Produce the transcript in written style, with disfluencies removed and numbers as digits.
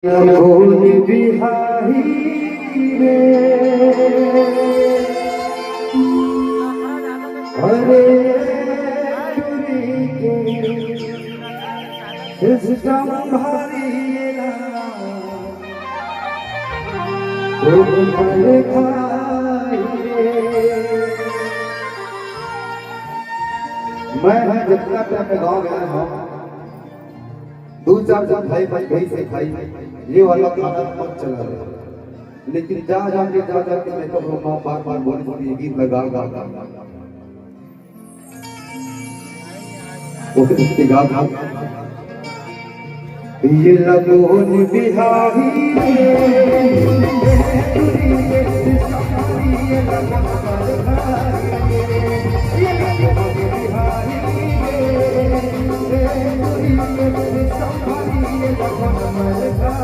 भोल बिहारी रे हरे के सिस्टम भारी मैं जितना टाइम में गाँव गया हूँ दो चार जन भाई से खाई ये वाला खाना मत चला रहा, लेकिन जा जाके मैं तो बार बोल ये गीत लगा ये लगोन बिहारी